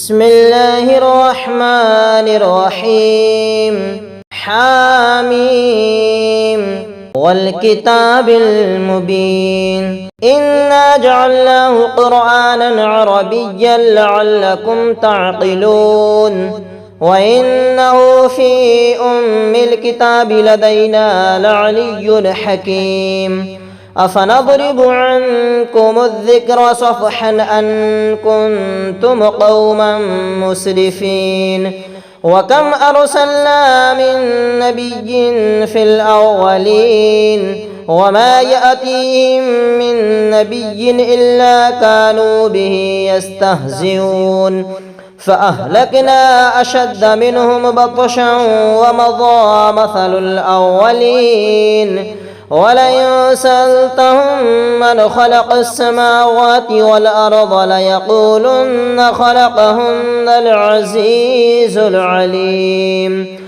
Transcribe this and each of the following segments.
بسم الله الرحمن الرحيم حاميم والكتاب المبين إنا جعلناه قرآنا عربيا لعلكم تعقلون وإنه في أم الكتاب لدينا لعلي حكيم أفنضرب عنكم الذكر صفحا أن كنتم قوما مسرفين وكم أرسلنا من نبي في الأولين وما يأتيهم من نبي إلا كانوا به يستهزئون فأهلكنا أشد منهم بطشا ومضى مثل الأولين ولئن سألتهم من خلق السماوات والأرض ليقولن خلقهن العزيز العليم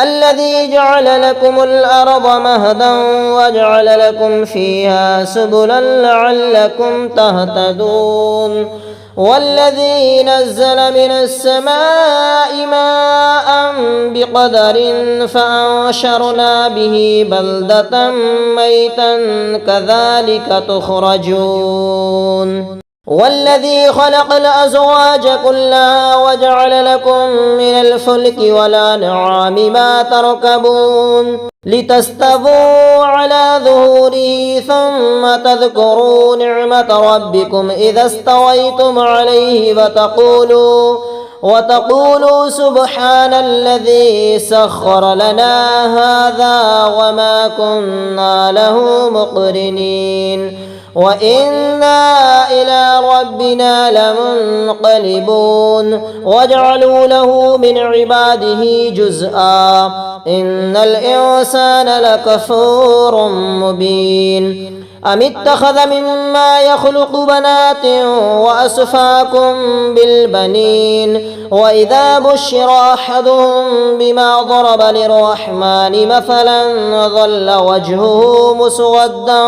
الذي جعل لكم الأرض مهدا وجعل لكم فيها سبلا لعلكم تهتدون والذي نزل من السماء ماء بقدر فأنشرنا به بلدة ميتا كذلك تخرجون والذي خلق الأزواج كلها وجعل لكم من الفلك والأنعام ما تركبون لتستووا على ظهوره ثم تذكروا نعمة ربكم إذا استويتم عليه وتقولوا سبحان الذي سخر لنا هذا وما كنا له مقرنين وإنا إلى ربنا لمنقلبون وجعلوا له من عباده جزءا إن الإنسان لكفور مبين أم اتخذ مما يخلق بنات وأصفاكم بالبنين وإذا بشر أحدهم بما ضرب للرحمن مثلا ظل وجهه مسودا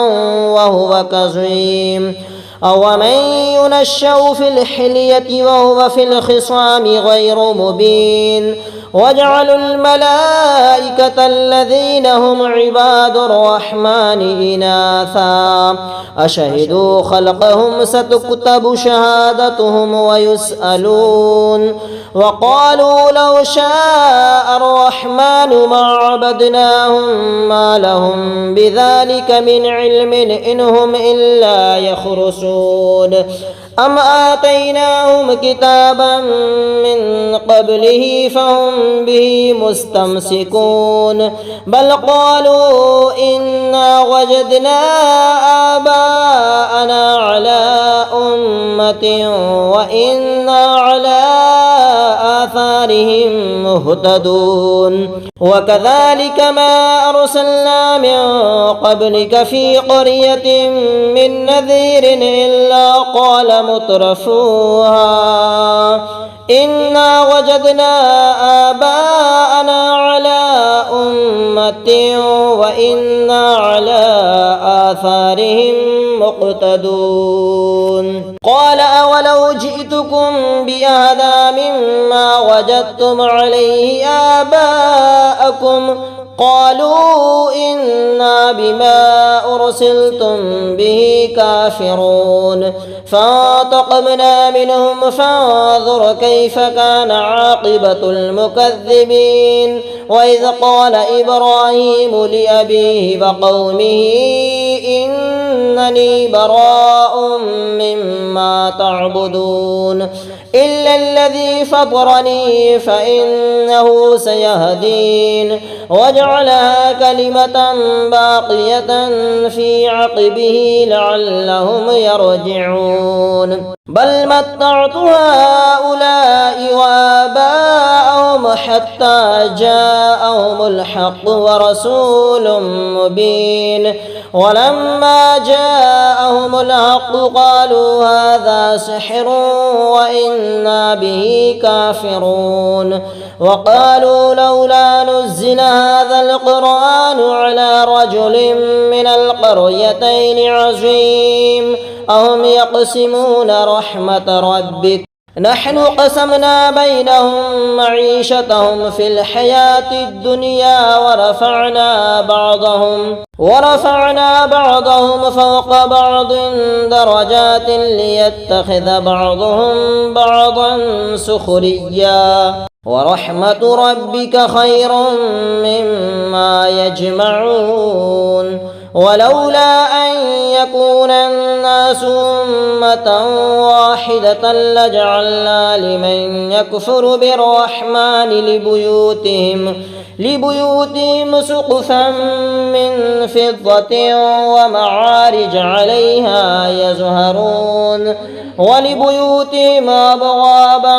وهو كظيم أومن ينشأ في الحلية وهو في الخصام غير مبين وجعلوا الملائكة الذين هم عباد الرحمن إناثا أشهدوا خلقهم ستكتب شهادتهم ويسألون وقالوا لو شاء الرحمن ما عبدناهم ما لهم بذلك من علم إن هم إلا يخرصون أم آتيناهم كتابا من قبله فهم به مستمسكون بل قالوا إنا وجدنا آباءنا على أمة وإنا على آثارهم مهتدون وكذلك ما أرسلنا من قبلك في قرية من نذير إلا قال مترفوها إنا وجدنا آباءنا على أمة وإنا على آثارهم مقتدون قال أولو جئتكم بأهدى مما وجدتم عليه آباءكم قالوا إنا بما أرسلتم به كافرون فانتقمنا منهم فانظر كيف كان عاقبة المكذبين وإذ قال إبراهيم لأبيه وقومه إنني براء مما تعبدون إلا الذي فطرني فإنه سيهدين وجعلها كلمة باقية في عقبه لعلهم يرجعون بل متعت هؤلاء وآباءهم حتى جاءهم الحق ورسول مبين ولما جاءهم الحق قالوا هذا سحر وإنا به كافرون وقالوا لولا نزل هذا القرآن على رجل من القريتين عظيم أهم يقسمون رحمة ربك نحن قسمنا بينهم معيشتهم في الحياة الدنيا ورفعنا بعضهم فوق بعض درجات ليتخذ بعضهم بعضا سخريا ورحمة ربك خير مما يجمعون ولولا أن يكون الناس أمة واحدة لجعلنا لمن يكفر بالرحمن لبيوتهم سقفا من فضة ومعارج عليها يزهرون ولبيوتهم أبوابا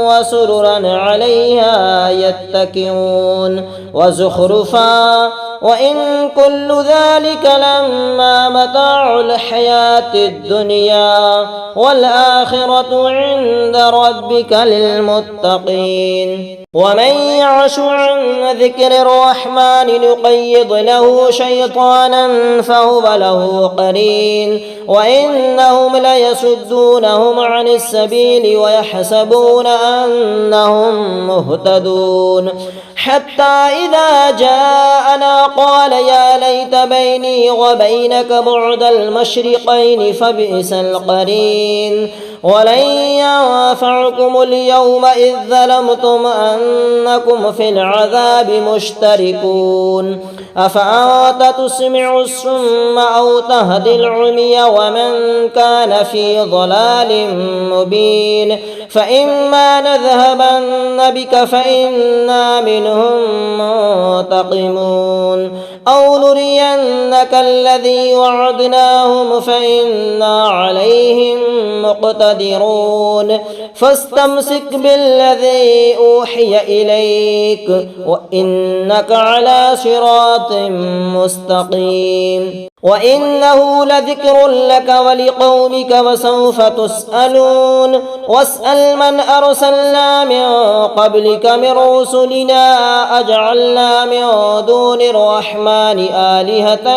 وسررا عليها يتكئون وزخرفا وإن كل ذلك لما متاع الحياة الدنيا والآخرة عند ربك للمتقين ومن يعش عن ذكر الرحمن نقيض له شيطانا فهو له قرين وإنهم ليصدونهم عن السبيل ويحسبون أنهم مهتدون حتى إذا جاءنا قال يا ليت بيني وبينك بعد المشرقين فبئس القرين ولن ينفعكم اليوم إذ ظلمتم أنكم في العذاب مشتركون أفأنت تسمع الصم أو تهدي العمي ومن كان في ضلال مبين فإما نذهبن بك فإنا منهم منتقمون أو نرينك الذي وعدناهم فإنا عليهم مقتدرون فاستمسك بالذي أوحي إليك وإنك على صراط مستقيم وإنه لذكر لك ولقومك وسوف تسألون واسأل من أرسلنا من قبلك من رسلنا أجعلنا من دون الرحمن آلهة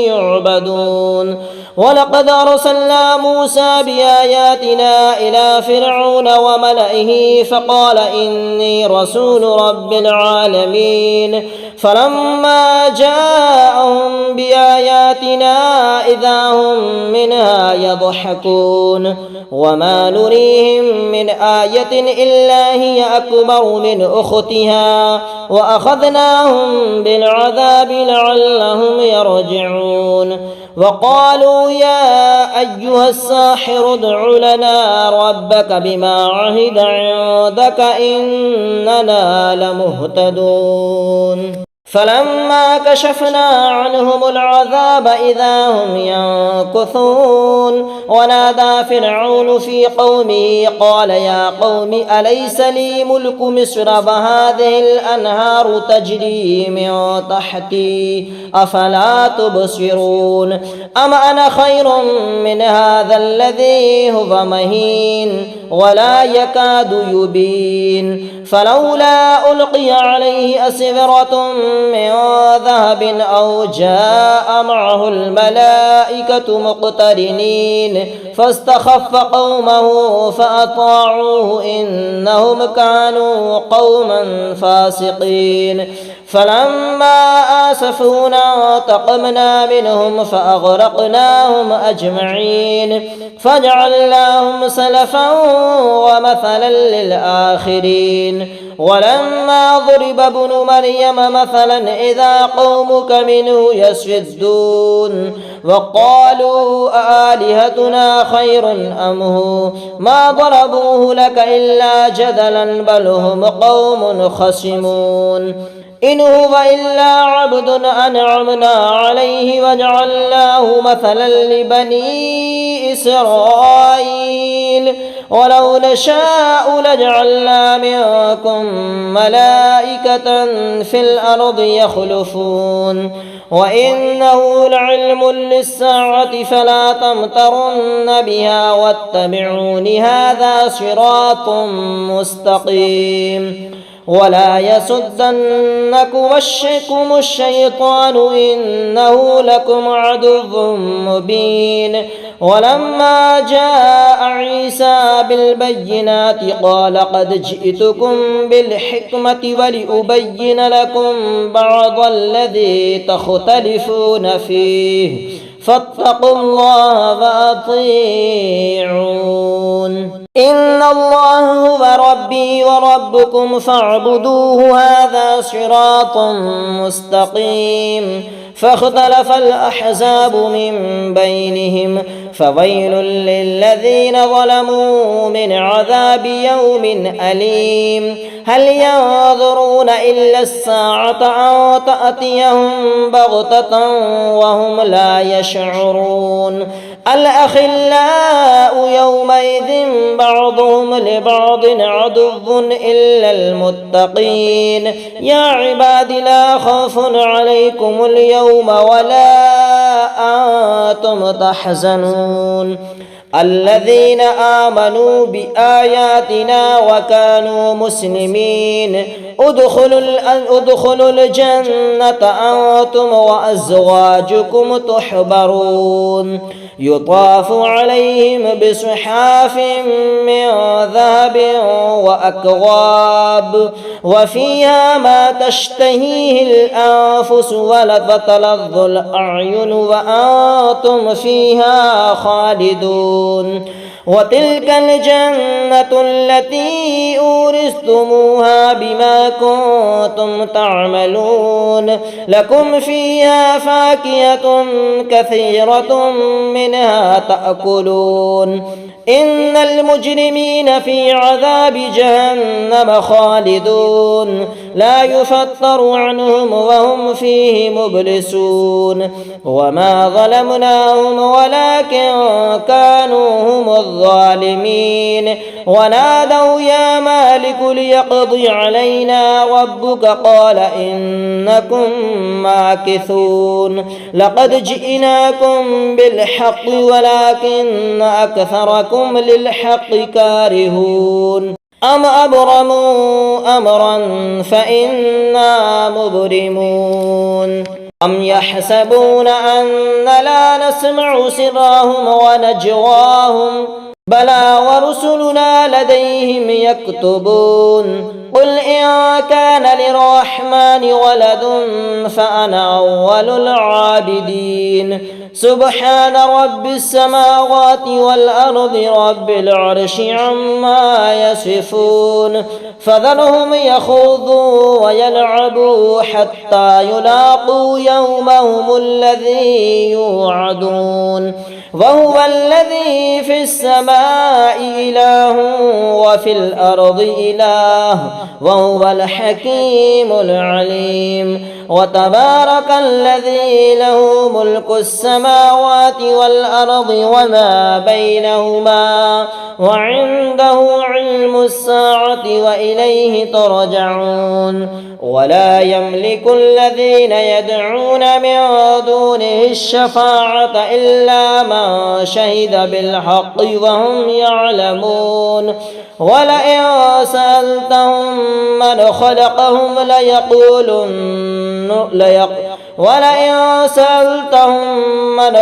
يعبدون ولقد أرسلنا موسى بآياتنا إلى فرعون وملئه فقال إني رسول رب العالمين فلما جاءهم بآياتنا إذا هم منها يضحكون وما نريهم من آية إلا هي أكبر من أختها وأخذناهم بالعذاب لعلهم يرجعون وقالوا يا أيها الساحر ادع لنا ربك بما عهد عندك إننا لمهتدون فلما كشفنا عنهم العذاب إذا هم ينكثون ونادى فرعون في قومه قال يا قوم أليس لي ملك مصر وهذه الأنهار تجري من تحتي أفلا تبصرون أم أنا خير من هذا الذي هو مهين ولا يكاد يبين فلولا ألقي عليه أسورة من ذهب أو جاء معه الملائكة مقترنين فاستخف قومه فأطاعوه إنهم كانوا قوما فاسقين فلما آسفونا انتقمنا منهم فأغرقناهم أجمعين فجعلناهم سلفا ومثلا للآخرين ولما ضرب ابن مريم مثلا إذا قومك منه يصدون وقالوا أآلهتنا خير أم هو ما ضربوه لك إلا جدلا بل هم قوم خصمون إن هو إلا عبد أنعمنا عليه وجعلناه مثلا لبني إسرائيل ولو نشاء لجعلنا منكم ملائكة في الأرض يخلفون وإنه لعلم للساعة فلا تمترن بها واتبعون هذا صراط مستقيم ولا يصدنكم الشيطان إنه لكم عدو مبين ولما جاء عيسى بالبينات قال قد جئتكم بالحكمة ولأبين لكم بعض الذي تختلفون فيه فاتقوا الله وأطيعون إن الله هو ربي وربكم فاعبدوه هذا صراط مستقيم فاختلف الأحزاب من بينهم فويل للذين ظلموا من عذاب يوم أليم هل ينظرون إلا الساعة أن تأتيهم بغتة وهم لا يشعرون الأخلاء يومئذ بعضهم لبعض عدو إلا المتقين يا عباد لا خوف عليكم اليوم ولا أنتم تحزنون الذين آمنوا بآياتنا وكانوا مسلمين ادخلوا الجنة أنتم وأزواجكم تحبرون يطاف عليهم بصحاف من ذهب وأكواب وفيها ما تشتهيه الأنفس وتلظ الأعين وأنتم فيها خالدون وتلك الجنة التي أورثتموها بما كنتم تعملون لكم فيها فاكهة كثيرة منها تأكلون إن المجرمين في عذاب جهنم خالدون لا يفتر عنهم وهم فيه مبلسون وما ظلمناهم ولكن كانوا هم الظالمين ونادوا يا مالك ليقضي علينا ربك قال إنكم ماكثون لقد جئناكم بالحق ولكن أكثركم للحق كارهون أم أبرموا أمرا فإنا مبرمون أم يحسبون أن لا نسمع سرهم ونجواهم بلى ورسلنا لديهم يكتبون قل إن كان للرحمن ولد فأنا أول العابدين سبحان رب السماوات والأرض رب العرش عما يصفون فذرهم يخوضوا ويلعبوا حتى يلاقوا يومهم الذي يوعدون وهو الذي في السماء إله وفي الأرض إله وهو الحكيم العليم وتبارك الذي له ملك السماوات والأرض وما بينهما وعنده علم الساعة وإليه ترجعون ولا يملك الذين يدعون من دونه الشفاعة إلا من شهد بالحق وهم يعلمون ولئن سألتهم من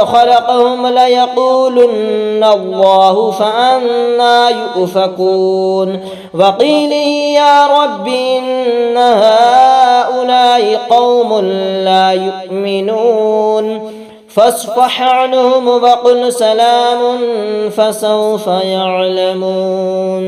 خلقهم ليقولن الله فأنى يؤفكون وقيله يا رب إن هؤلاء قوم لا يؤمنون فاصفح عنهم وقل سلام فسوف يعلمون.